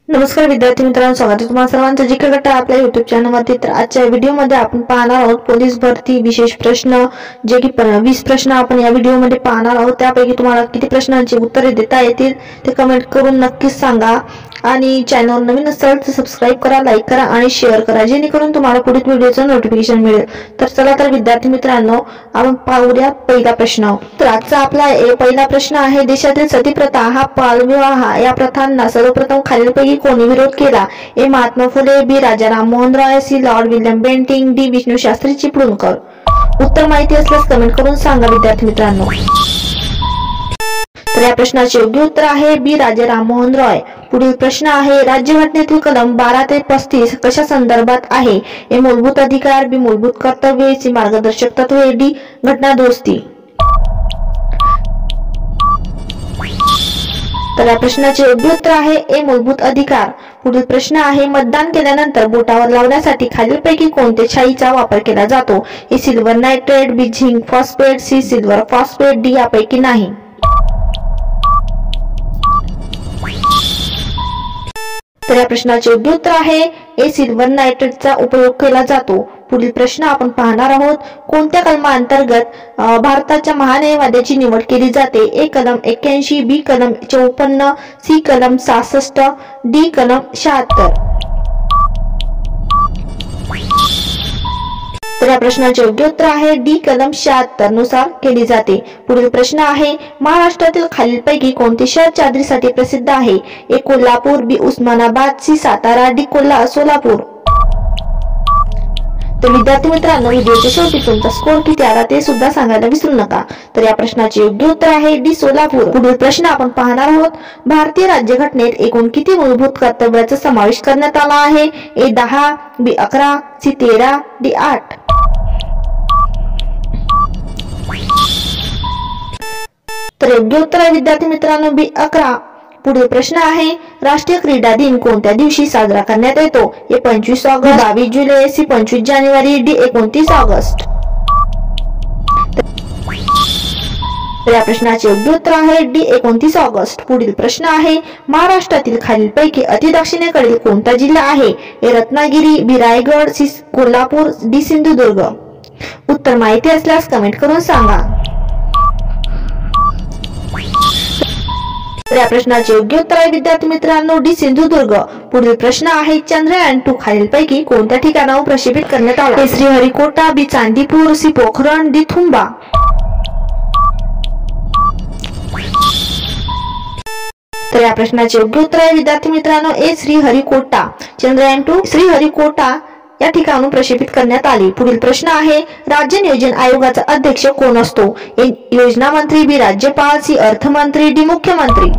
नमस्कार विद्यार्थी मित्रांनो, स्वागत आहे तुम्हा सर्वांचं जीके गट्टा आपल्या YouTube चॅनलवरती। तर आजच्या व्हिडिओमध्ये आपण पाहणार आहोत पोलीस भरती विशेष प्रश्न, जे की 20 प्रश्न आपण या व्हिडिओमध्ये पाहणार आहोत। त्यापैकी तुम्हाला किती प्रश्नांची उत्तरे देता येतील ते कमेंट करून नक्कीच सांगा। आणि चॅनल नवीन असेल तर सबस्क्राइब करा, लाईक करा आणि शेअर करा, जेणेकरून तुम्हाला पुढील व्हिडिओचं नोटिफिकेशन मिळेल। तर चला तर विद्यार्थी मित्रांनो, आपण पाहूया पहिला प्रश्न। तर आजचा आपला पहिला प्रश्न आहे, देशातील सतीप्रथा हा बालविवाह या प्रथांना सर्वप्रथम खालीलपैकी कोणी विरोध केला? A Mahatma Phule, B Raja Rammohan Roy, C lord William Bentinck, D Vishnu Shastri Chiplunkar. उत्तर माहिती असल्यास कमेंट करून सांगा विद्यार्थी मित्रांनो। तर या प्रश्नाचे योग्य उत्तर आहे बी राजा राममोहन रॉय। पुढील प्रश्न आहे, राज्यघटनेतील कलम 12 ते 35 कशा संदर्भात आहे? ए मूलभूत अधिकार, बी मूलभूत कर्तव्ये, सी मार्गदर्शक तत्वे, डी घटना दुरुस्ती। तर या प्रश्नाचे योग्य उत्तर आहे ए मूलभूत अधिकार। पुढील प्रश्न आहे, मतदान केल्यानंतर बोटावर लावण्यासाठी खालीलपैकी कोणत्या शाईचा वापर केला जातो? A silver nitrate, B zinc phosphate, C silver phosphate, D यापैकी नाही। तर या प्रश्नाचे योग्य उत्तर आहे ए सिल्वर नायट्रेटचा उपयोग केला जातो। पुढील प्रश्न आपण पाहणार आहोत, कोणत्या कलमाअंतर्गत भारताच्या महान्यायवाद्याची निवड केली जाते? ए कलम 81, बी कलम 54, सी कलम 66, डी कलम 76। तर या प्रश्नाचे योग्य उत्तर आहे डी कलम 76 नुसार केली जाते। पुढील प्रश्न आहे, महाराष्ट्रातील खालीलपैकी कोणते शहर चादरीसाठी प्रसिद्ध आहे? ए कोल्हापूर, बी उस्मानाबाद, सी सातारा, डी सोलापूर। तर विद्यार्थी मित्रांनो, व्हिडिओच्या शेवटी तुमचा स्कोर किती आला ते सुद्धा सांगायला विसरू नका। तर या प्रश्नाचे योग्य उत्तर आहे डी सोलापूर। पुढील प्रश्न आपण पाहणार आहोत, भारतीय राज्यघटनेत एकूण किती मूलभूत कर्तव्याचा समावेश करण्यात आला आहे? ए 10, बी 11, सी 13, डी 8। तर योग्य उत्तर आहे विद्यार्थी मित्रांनो बी 11। पुढील प्रश्न आहे, राष्ट्रीय क्रीडा दिन कोणत्या दिवशी साजरा करण्यात येतो? ए 25 ऑगस्ट, 22 जुलै, सी 25 जानेवारी, डी 29 ऑगस्ट। तर या प्रश्नाचे योग्य उत्तर आहे डी 29 ऑगस्ट। पुढील प्रश्न आहे, महाराष्ट्रातील खालीलपैकी अति दक्षिणेकडील कोणता जिल्हा आहे? ए रत्नागिरी, बी रायगड, सी कोल्हापूर, डी सिंधुदुर्ग। उत्तर माहिती असल्यास कमेंट करून सांगा। तर या प्रश्नाचे योग्य उत्तर आहे विद्यार्थी मित्रांनो डी सिंधुदुर्ग। पुढील प्रश्न आहे, चंद्रयान 2 खालीलपैकी कोणत्या ठिकाणावर प्रक्षेपित करण्यात आला? ए श्रीहरिकोटा, बी चांदीपूर, सी पोखरण, डी थुंबा। तर या प्रश्नाचे योग्य उत्तर आहे विद्यार्थी मित्रांनो ए श्रीहरिकोटा। चंद्रयान 2 श्रीहरिकोटा या ठिकाणून प्रक्षेपित करण्यात आले। पुढील प्रश्न आहे, राज्य नियोजन आयोगाचा अध्यक्ष कोण असतो? ए योजना मंत्री, बी राज्यपाल, सी अर्थमंत्री, डी मुख्यमंत्री।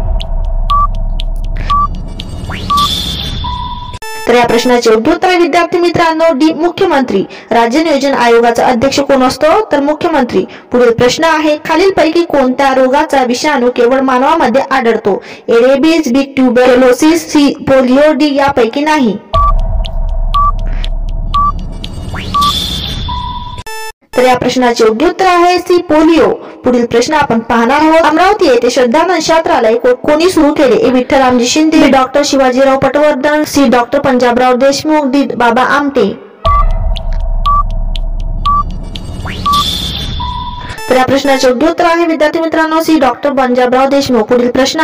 तर या प्रश्नाचे योग्य उत्तर आहे विद्यार्थी मित्रांनो डी मुख्यमंत्री। राज्य नियोजन आयोगाचा अध्यक्ष कोण असतो? तर मुख्यमंत्री। पुढील प्रश्न आहे, खालीलपैकी कोणत्या रोगाचा विषाणू केवळ मानवामध्ये आढळतो? ए रेबीज, बी ट्युबरक्युलोसिस, सी पोलिओ, डी यापैकी नाही। तर या प्रश्नाचे योग्य उत्तर आहे सी पोलिओ। पुढील प्रश्न आपण पाहणार आहोत, अमरावती येथे श्रद्धानंद छात्रालय कोणी सुरू केले? A Vitthalramji Shinde, B doctor Shivajirao Patwardhan, C doctor Panjabrao Deshmukh, D Baba Amte. तर या प्रश्नाचे योग्य उत्तर आहे विद्यार्थी मित्रांनो सी डॉक्टर पंजाबराव देशमुख। पुढील प्रश्न,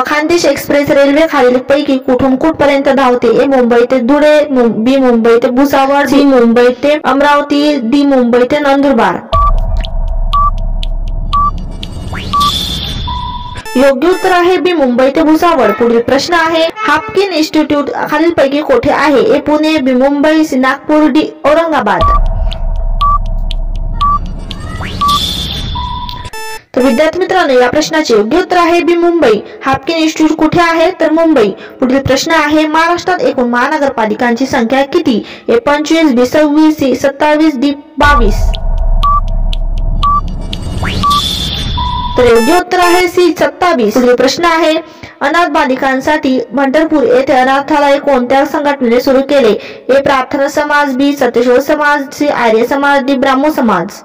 खानदेश एक्सप्रेस रेल्वे खालीलपैकी कुठून कुठपर्यंत धावते? ए मुंबई ते धुळे, बी मुंबई ते भुसावळ, सी मुंबई ते अमरावती, डी मुंबई ते नंदुरबार। योग्य उत्तर आहे बी मुंबई ते भुसावळ। पुढील प्रश्न आहे, हाफकिन इन्स्टिट्यूट खालीलपैकी कोठे आहे? ए पुणे, बी मुंबई, सी नागपूर, डी औरंगाबाद। तर विद्यार्थी मित्रांनो, या प्रश्नाचे योग्य उत्तर आहे बी मुंबई। हाफकिन इन्स्टिट्यूट कुठे आहे? तर मुंबई। पुढील प्रश्न आहे, महाराष्ट्रात एकूण महानगरपालिकांची संख्या किती? ए 25, बी 26, सी 27, डी 22। तर योग्य उत्तर आहे सी 27। पुढील प्रश्न आहे, अनाथ बालिकांसाठी पंढरपूर येथे अनाथालय कोणत्या संघटनेने सुरू केले? ए प्रार्थना समाज, बी सत्यशोध समाज, सी आर्य समाज, डी ब्राह्मो समाज।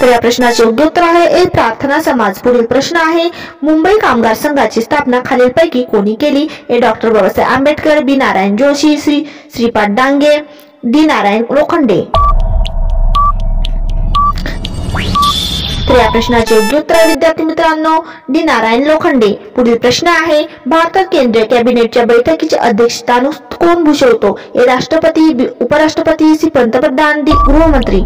तर या प्रश्नाचे योग्य उत्तर आहे ए प्रार्थना समाज। पुढील प्रश्न आहे मुंबई कामगार संघाची स्थापना खालीलपैकी कोणी केली? ए डॉक्टर बाबासाहेब आंबेडकर, बी नारायण जोशी, सी श्रीपाद डांगे, डी नारायण लोखंडे। तर या प्रश्नाचे योग्य उत्तर आहे विद्यार्थी मित्रांनो डी नारायण लोखंडे। पुढील प्रश्न आहे भारतात केंद्रीय कॅबिनेटच्या बैठकीचे अध्यक्षस्थान कोण भूषवतो? ए राष्ट्रपती, बी उपराष्ट्रपती, सी पंतप्रधान, डी गृहमंत्री।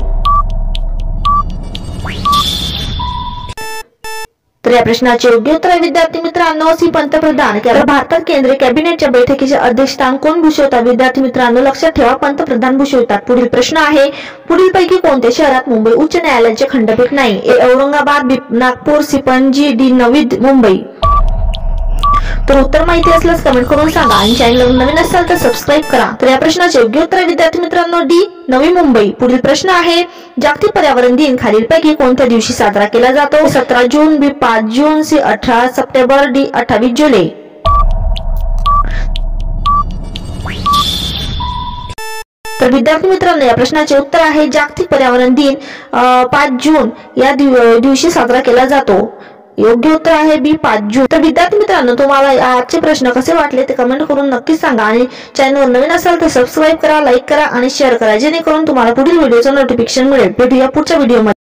तर या प्रश्नाचे योग्य उत्तर आहे विद्यार्थी मित्रांनो सी पंतप्रधान। भारतात केंद्रीय कॅबिनेटच्या बैठकीचे अध्यक्षस्थान कोण भूषवतात? विद्यार्थी मित्रांनो लक्षात ठेवा पंतप्रधान भूषवतात। पुढील प्रश्न आहे पुढीलपैकी कोणत्या शहरात मुंबई उच्च न्यायालयाचे खंडपीठ नाही? ए औरंगाबाद, बी नागपूर, सी पणजी, डी नवी मुंबई। तर उत्तर माहिती असल्यास कमेंट करून सांगा आणि चॅनलवर नवीन असाल तर सबस्क्राईब करा। तर या प्रश्नाचे योग्य उत्तर आहे विद्यार्थी मित्रांनो डी नवी मुंबई। पुढील प्रश्न आहे जागतिक पर्यावरण दिन खालीलपैकी कोणत्या दिवशी साजरा केला जातो? 17 जून, बी 5 जून, सी 18 सप्टेंबर, डी 28 जुलै। तर विद्यार्थी मित्रांनो या प्रश्नाचे उत्तर आहे जागतिक पर्यावरण दिन 5 जून या दिवशी साजरा केला जातो। योग्य उत्तर आहे बी 5 जून। तर विद्यार्थी मित्रांनो तुम्हाला आजचे प्रश्न कसे वाटले ते कमेंट करून नक्की सांगा आणि चॅनलवर नवीन असाल तर सबस्क्राईब करा, लाईक करा आणि शेअर करा जेणेकरून तुम्हाला पुढील व्हिडिओचं नोटिफिकेशन मिळेल। भेटूया पुढच्या व्हिडिओमध्ये।